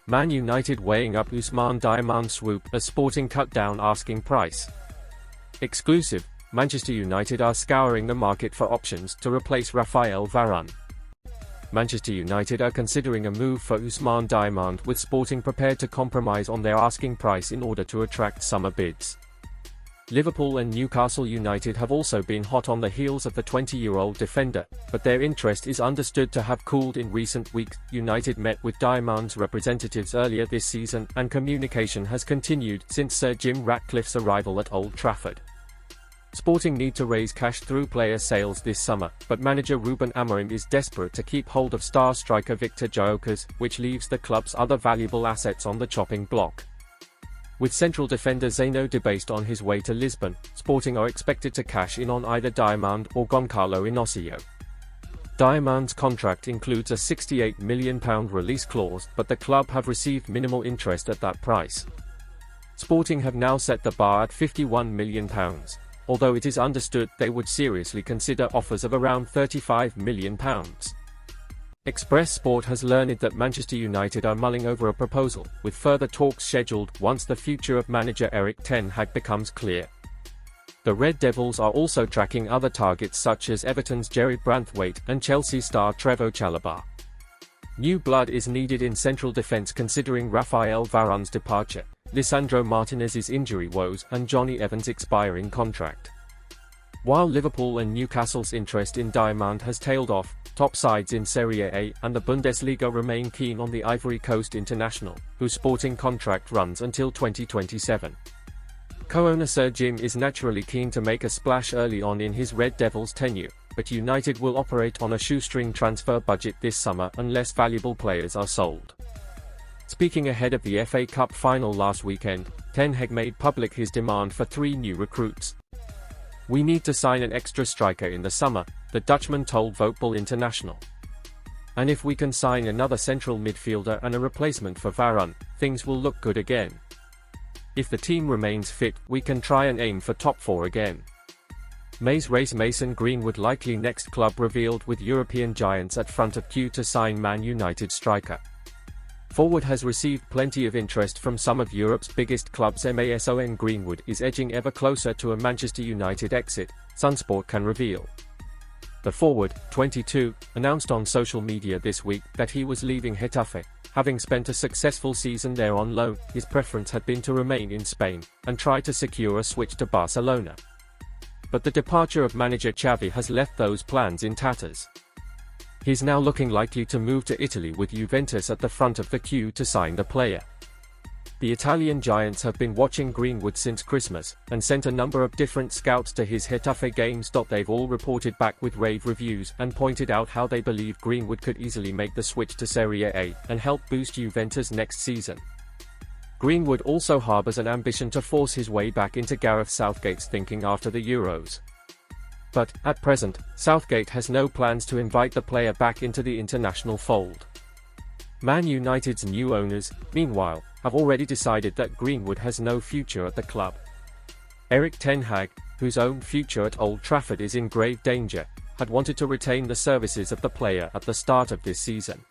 Man United weighing up Ousmane Diomande swoop as Sporting cut down asking price. Exclusive, Manchester United are scouring the market for options to replace Raphael Varane. Manchester United are considering a move for Ousmane Diomande, with Sporting prepared to compromise on their asking price in order to attract summer bids. Liverpool and Newcastle United have also been hot on the heels of the 20-year-old defender, but their interest is understood to have cooled in recent weeks. United met with Diomande's representatives earlier this season, and communication has continued since Sir Jim Ratcliffe's arrival at Old Trafford. Sporting need to raise cash through player sales this summer, but manager Ruben Amorim is desperate to keep hold of star striker Victor Gyökeres, which leaves the club's other valuable assets on the chopping block. With central defender Desire Doue based on his way to Lisbon, Sporting are expected to cash in on either Diomande or Goncalo Inacio. Diomande's contract includes a £68 million release clause, but the club have received minimal interest at that price. Sporting have now set the bar at £51 million, although it is understood they would seriously consider offers of around £35 million. Express Sport has learned that Manchester United are mulling over a proposal, with further talks scheduled once the future of manager Erik ten Hag becomes clear. The Red Devils are also tracking other targets such as Everton's Jerry Branthwaite and Chelsea star Trevoh Chalobah. New blood is needed in central defence considering Raphael Varane's departure, Lisandro Martinez's injury woes and Johnny Evans' expiring contract. While Liverpool and Newcastle's interest in Diomande has tailed off, top sides in Serie A and the Bundesliga remain keen on the Ivory Coast international, whose Sporting contract runs until 2027. Co-owner Sir Jim is naturally keen to make a splash early on in his Red Devils tenure, but United will operate on a shoestring transfer budget this summer unless valuable players are sold. Speaking ahead of the FA Cup final last weekend, Ten Hag made public his demand for 3 new recruits. "We need to sign an extra striker in the summer," the Dutchman told Voetbal International. "And if we can sign another central midfielder and a replacement for Varane, things will look good again. If the team remains fit, we can try and aim for top 4 again." MASE RACE Mason Greenwood likely next club revealed, with European giants at front of queue to sign Man United striker. Forward has received plenty of interest from some of Europe's biggest clubs. Mason Greenwood is edging ever closer to a Manchester United exit, SunSport can reveal. The forward, 22, announced on social media this week that he was leaving Getafe. Having spent a successful season there on loan, his preference had been to remain in Spain and try to secure a switch to Barcelona. But the departure of manager Xavi has left those plans in tatters. He's now looking likely to move to Italy, with Juventus at the front of the queue to sign the player. The Italian giants have been watching Greenwood since Christmas, and sent a number of different scouts to his Getafe games. They've all reported back with rave reviews and pointed out how they believe Greenwood could easily make the switch to Serie A and help boost Juventus next season. Greenwood also harbours an ambition to force his way back into Gareth Southgate's thinking after the Euros. But, at present, Southgate has no plans to invite the player back into the international fold. Man United's new owners, meanwhile, have already decided that Greenwood has no future at the club. Erik ten Hag, whose own future at Old Trafford is in grave danger, had wanted to retain the services of the player at the start of this season.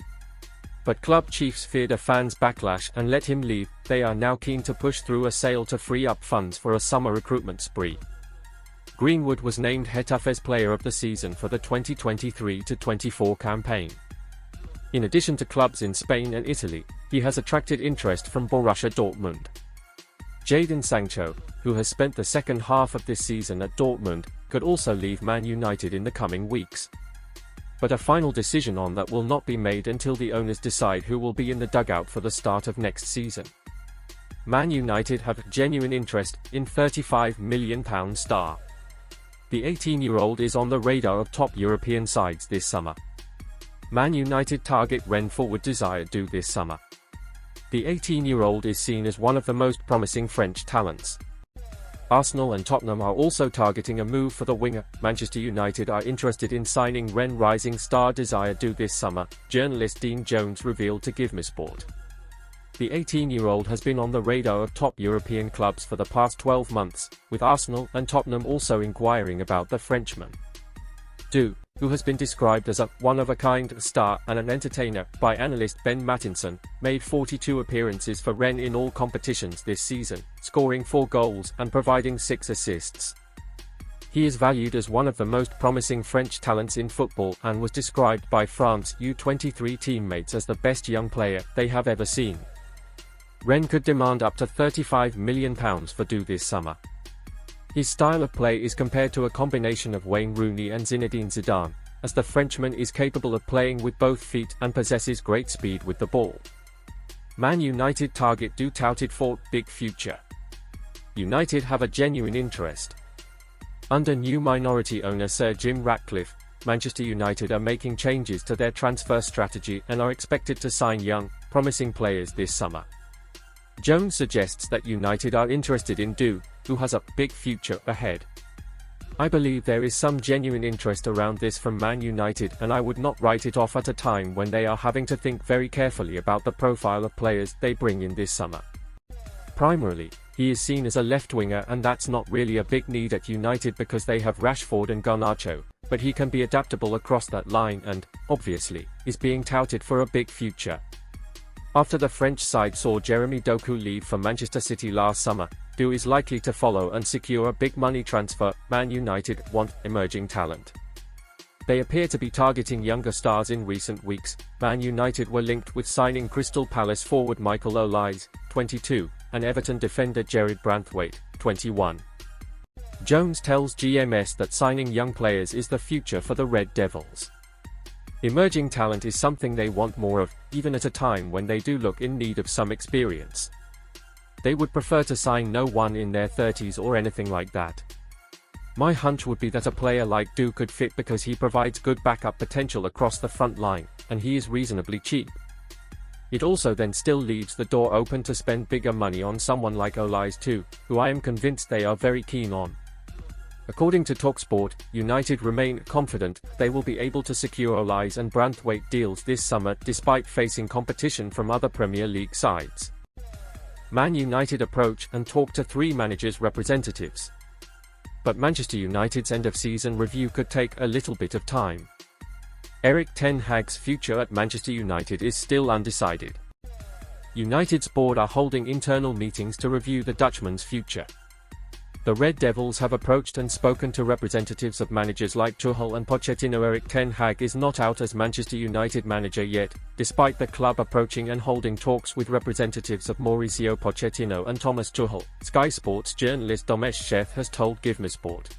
But club chiefs feared a fan's backlash and let him leave. They are now keen to push through a sale to free up funds for a summer recruitment spree. Greenwood was named Getafe's Player of the Season for the 2023-24 campaign. In addition to clubs in Spain and Italy, he has attracted interest from Borussia Dortmund. Jadon Sancho, who has spent the second half of this season at Dortmund, could also leave Man United in the coming weeks. But a final decision on that will not be made until the owners decide who will be in the dugout for the start of next season. Man United have genuine interest in £35 million star. The 18-year-old is on the radar of top European sides this summer. Man United target Rennes forward Desire Doue this summer. The 18-year-old is seen as one of the most promising French talents. Arsenal and Tottenham are also targeting a move for the winger. Manchester United are interested in signing Rennes rising star Desire Doue this summer, journalist Dean Jones revealed to GiveMeSport. The 18-year-old has been on the radar of top European clubs for the past 12 months, with Arsenal and Tottenham also inquiring about the Frenchman. Doue, who has been described as a one-of-a-kind star and an entertainer by analyst Ben Mattinson, made 42 appearances for Rennes in all competitions this season, scoring 4 goals and providing 6 assists. He is valued as one of the most promising French talents in football and was described by France U23 teammates as the best young player they have ever seen. Rennes could demand up to £35 million for Doue this summer. His style of play is compared to a combination of Wayne Rooney and Zinedine Zidane, as the Frenchman is capable of playing with both feet and possesses great speed with the ball. Man United target Doue touted for big future. United have a genuine interest. Under new minority owner Sir Jim Ratcliffe, Manchester United are making changes to their transfer strategy and are expected to sign young, promising players this summer. Jones suggests that United are interested in Doue, who has a big future ahead. I believe there is some genuine interest around this from Man United, and I would not write it off at a time when they are having to think very carefully about the profile of players they bring in this summer. Primarily, he is seen as a left winger, and that's not really a big need at United because they have Rashford and Garnacho, but he can be adaptable across that line and, obviously, is being touted for a big future. After the French side saw Jeremy Doku leave for Manchester City last summer, Doue is likely to follow and secure a big money transfer. Man United want emerging talent. They appear to be targeting younger stars in recent weeks. Man United were linked with signing Crystal Palace forward Michael Olise, 22, and Everton defender Jared Branthwaite, 21. Jones tells GMS that signing young players is the future for the Red Devils. Emerging talent is something they want more of, even at a time when they do look in need of some experience. They would prefer to sign no one in their 30s or anything like that. My hunch would be that a player like Doue could fit because he provides good backup potential across the front line, and he is reasonably cheap. It also then still leaves the door open to spend bigger money on someone like Olise too, who I am convinced they are very keen on. According to TalkSport, United remain confident they will be able to secure Olise and Branthwaite deals this summer despite facing competition from other Premier League sides. Man United approach and talk to 3 managers' representatives. But Manchester United's end-of-season review could take a little bit of time. Erik ten Hag's future at Manchester United is still undecided. United's board are holding internal meetings to review the Dutchman's future. The Red Devils have approached and spoken to representatives of managers like Tuchel and Pochettino. Erik ten Hag is not out as Manchester United manager yet, despite the club approaching and holding talks with representatives of Mauricio Pochettino and Thomas Tuchel, Sky Sports journalist Domesh Sheth has told GiveMeSport.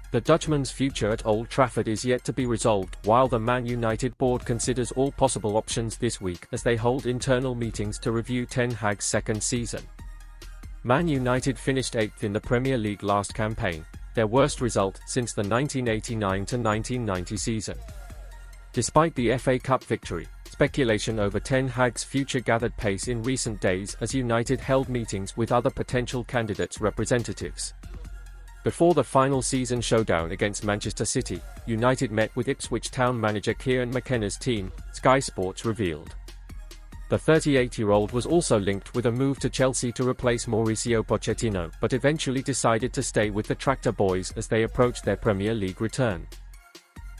The Dutchman's future at Old Trafford is yet to be resolved, while the Man United board considers all possible options this week as they hold internal meetings to review ten Hag's second season. Man United finished 8th in the Premier League last campaign, their worst result since the 1989-1990 season. Despite the FA Cup victory, speculation over ten Hag's future gathered pace in recent days as United held meetings with other potential candidates' representatives. Before the final season showdown against Manchester City, United met with Ipswich Town manager Kieran McKenna's team, Sky Sports revealed. The 38-year-old was also linked with a move to Chelsea to replace Mauricio Pochettino, but eventually decided to stay with the Tractor Boys as they approached their Premier League return.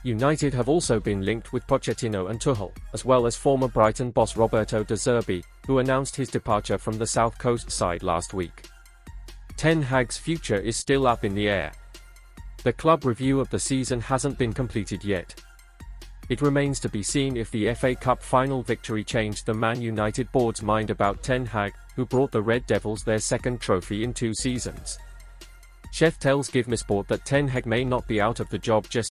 United have also been linked with Pochettino and Tuchel, as well as former Brighton boss Roberto De Zerbi, who announced his departure from the South Coast side last week. Ten Hag's future is still up in the air. The club review of the season hasn't been completed yet. It remains to be seen if the FA Cup final victory changed the Man United board's mind about ten Hag, who brought the Red Devils their second trophy in 2 seasons. Sheth tells GiveMeSport that ten Hag may not be out of the job just